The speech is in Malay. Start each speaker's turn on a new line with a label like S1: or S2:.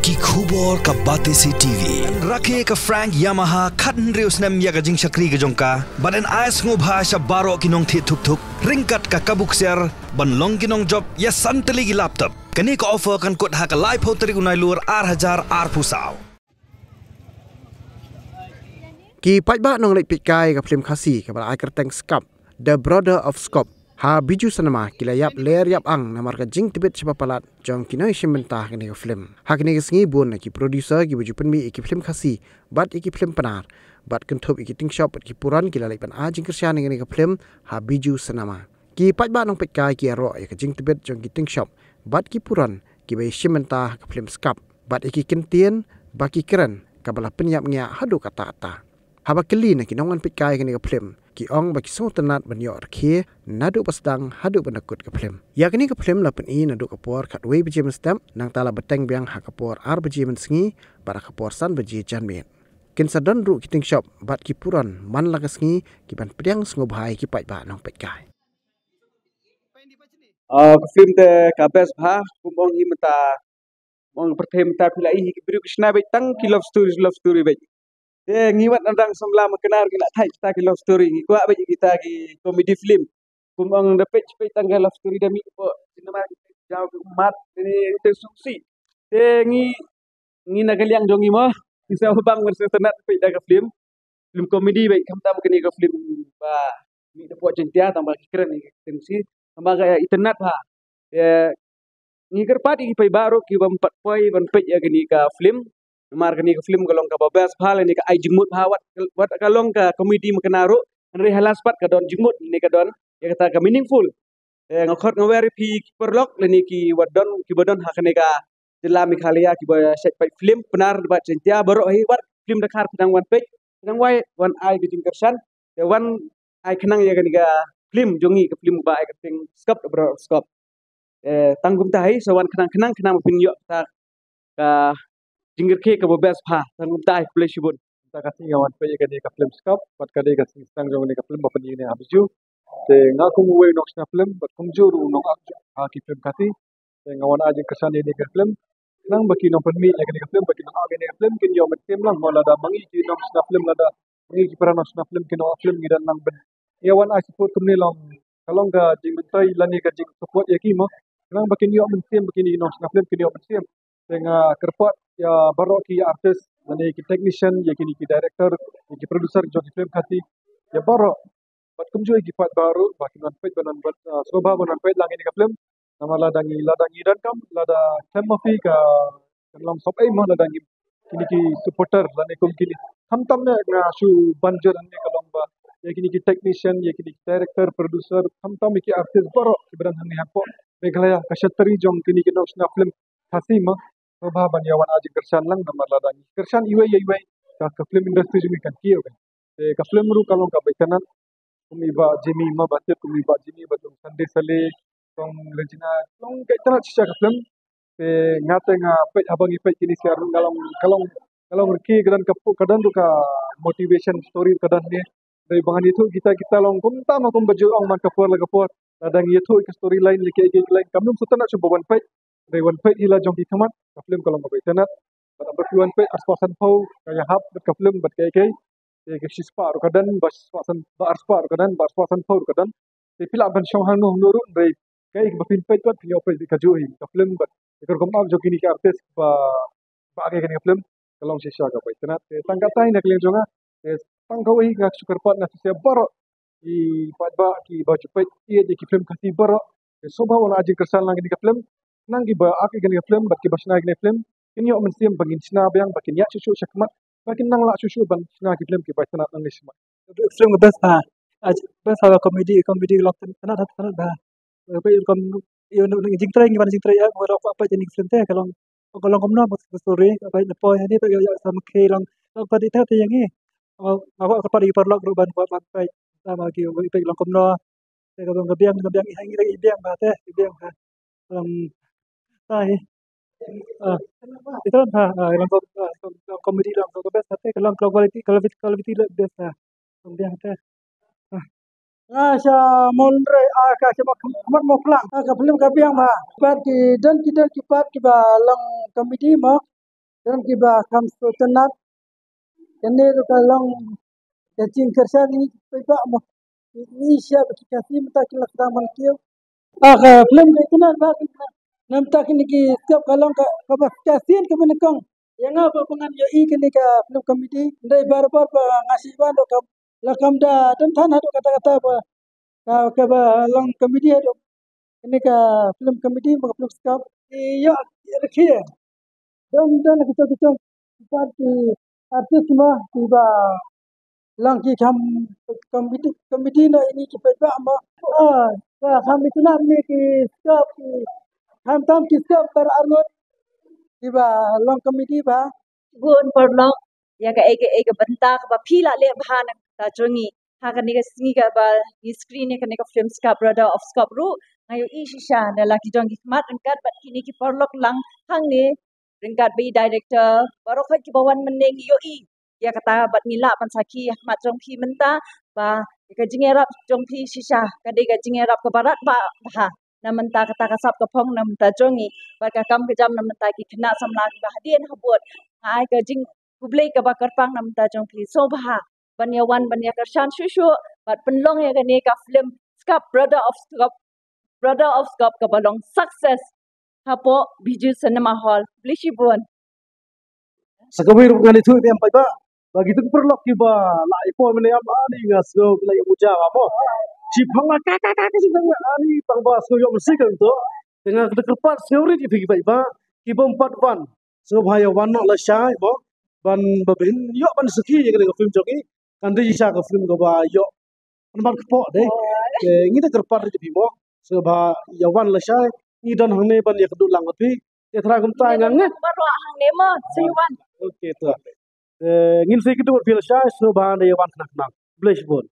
S1: ki khubor ka bate si TV rakhe ka Frank Yamaha khatn reus nam ya ka jing shakri ka jongka baden ais ngo bhasha baro kinong thi thuk thuk ringkat ka kabuk ser ban long kinong job ya santali gi laptop kani ka offer kan kot ha ka live hoteri unai lur R1000 R pusau
S2: ki pajba nong lek pikai ka film khasi ka bal aikar tank skap The Brother of Skop ha biju sanama kila yap ler yap ang namar ka jing tibet sepapalat jong kinoi shimenta kini ka film ha kini ka sngi bun ki producer ki biju penmi ki film khasi bat ki film penar bat kenthop ki ting shop ki puran kila lek pan a jing kersian kini ka film ha biju sanama ki pajba nong pikai ki ro ka jing tibet jong ki ting shop bat ki puran ki bai shimenta ka film skap bat ki kentien baki keren kabala penyap ngya hadu kata-kata haba keli na kinongan pikai kini ka film ki ong baki so tenat banyo arkhe nadu pasdang hadu banakut ka film ya kini ka film la pen i nadu ka por khat we biji stamp nang tala beteng biang ha ka por ar biji sngi bara ka por san biji janmet kin sadon ru kiting shop bat ki puran man la ka sngi ki ban priang sngo bhai ki pai ba nong pikai
S3: film te kabes bha kumong himta mong perthem ta pilai hi biru krishna be tang ki love story be ngiwat nandang samla makenar kina thai kita ki love story ki kwa baji kita ki comedy film kumong the page tang love story demi ko cinema jauh ke umat ini tersuksi ngi nagaliang jongi mo bisa bang bersenat pe daga film comedy baik kamta mukini ka film ba ni depo cintia tambah keren ni tensi tambah gaya internet ha ni kerpat ki pai baru ki bampat poi ban pe ya gini ka film mar kani ka film kalong ka babas phal ni ka ai jingmut hawat wat kalong ka comedy makanaro re halas pat ka don jingmut ni ka don ya kata ka meaningful ngakot ngaweri pi perlok ni ki wadon ki bodon hakane ka jela mikhalia ki ba set pai film benar ba cintia baru hi wat film dakar pedang wan page pedang wai wan ai bijing kersan ya wan ai kenang ya kani ka film jongi ka film ba ai keting skop bro skop tanggung tai sawan kenang pin yo ta ka jingir ke ka babas pha tanggung tai play shibun ta ka tinga wan pe ka ni ka film skop bat ka de ka sing jong ni ka film ba pani ni habju te nga kum we nok na film bat kum juru nok ha ki film kati te ngawan aja kesan ni ka film nang baki no penmi ya ka film baki no aga ni film kin yo met tem lang mola da mangi ki nok na film lada mangi ki para nok na film kin no film gidan nang ben ya wan I support kum ni long kalong ka jing mentai lani ka jing support ya ki mo nang baki yo men tem baki ni nok na film kin yo men tem dengan kerpat ya barok ki artis lani ki technician ya ki director ya ki producer jo ki film kati ya barok bat kum jo ki pat baru baki non pet banan bat soba banan pet lang ni ka film nama ladangi dan kam lada themafi ka lam sop ai mo ladangi kini ki supporter lani kum kini tam na nga su banjer ni kalong ba ya kini ki technician ya kini director producer tam ki artis barok ki beran hani hapo megalaya kashatri jong kini ki nok na film khasi ma soba banyawan aji kersan lang nama ladangi kersan iwe ka film industry jumi kan kiyo kan ka film ru kalong ka baitanan kumi ba jimi ma batte kumi ba jimi ba tung sande sale tong lejina tong kaitana chicha ka film te ngate nga pe abang ipe kini siar kalong ki gadan kapu kadan tu ka motivation story kadan ni dari bahan itu kita long kumta ma kum baju ong man kapur la kapur ladang itu ka storyline like line kamnum sutana chuba one page dari one page ila jong ki kamat ka film kalong ka baitanan bat abak one page aspasan pau kaya hap ka film bat kai ke sispa ru kadan bas pasan ba arspa ru kadan bas pasan pau ru kadan te pila ban shong hang no nuru dari kai ba film page bat yo page ka jo hi ka film bat ikor kom ab jo kini ka artist ba ke kini film kalong sisha ka baitanan te tangkatai nak leng jonga te tangkau hi ngak sukar pat na se baro i pat ba ki ba chupet ie je ki film kasi baro te soba wala aji kersal nang kini ka film nang ki ba ak kini ka film bat ki basna kini film kini yo mensiam bangin sina bayang bakin ya susu syakmat bakin nang la susu ban sina ki film ki baitana nang nisma
S4: film the best best comedy lok tanat ba pe kom yo jing trai ya mo apa jenis film te kalau kom na story apa the point ni pe yo sama ke lang pa di te yang ni ako pa di perlok ban pa sama ki pe lang kom na te kalau biang hang lagi biang ba te biang ha tai itu lang comedy lang the best te kalau quality best biang te
S5: Asha monre aka chama khamat moklang aka film ka biang ma pat ki dan ki pat ki ba lang committee ma dan kiba kam so tenat kene to kalong kacing kerja ni pipa mo ni siap kasi mata kilak taman kio film ke tenat ba nam tak ni ki siap kalong ka kasian ke benekong yang apa pengan yo I kene ka film komedi ndai bar-bar ba ngasih ban do kam lakam da dan tanah do kata-kata ba ka ba long komedi do ini ka film komedi mga film skap iyo rekhiya dan kita parti artis mah tiba lang ki kam komedi na ini kita ba ma kam itu na ni ki skap kam tam ki skap bar arnot tiba long komedi ba
S6: gun perlok ya ka ege benta ka ba phila le bhana ta jongi ha ka ni ka singi ka ba ni screen ne ka ni ka film ska brother of scop ru ngayo I shisha na la ki jongi mat angkat bat kini ki perlok lang hang ni ringkat bi director baro khat ki bawan meneng yo I ya kata bat nila pan saki mat jong phi menta ba ka jingerap jong phi shisha ka de ka jingerap ka barat ba ha na menta kata kasap ka phong na menta jongi ba ka kam ka jam na menta ki kena samla ki ba hadien habot ai ka jing publik ka bakar pang nam ta jong phi so bha banyawan banya kershan shushu bat penlong ya gane ka film skap brother of skap ka balong success hapo biju cinema hall blishibun
S4: Sakawir ngani thu em pai ba bagi tu perlok ki ba la ipo mene am ani ngas go la uja mo si phanga ka sing ani pang ba so yo mesti kan to dengan kedekat seori di bagi pai ba ki bom 4 wan so bhaya wan no la shay bo ban babin yo ban saki ye ka film joki kan di sa ka film go ba yo ban ko de ngi de kerpat di mo so ba ya wan la shay ni dan hane ban ye kedu lang pi te thra gum ta ngang nge
S6: baru hang nemo siwan
S4: okay to ngin sai kedu bil shay so ba de wan knak bless bon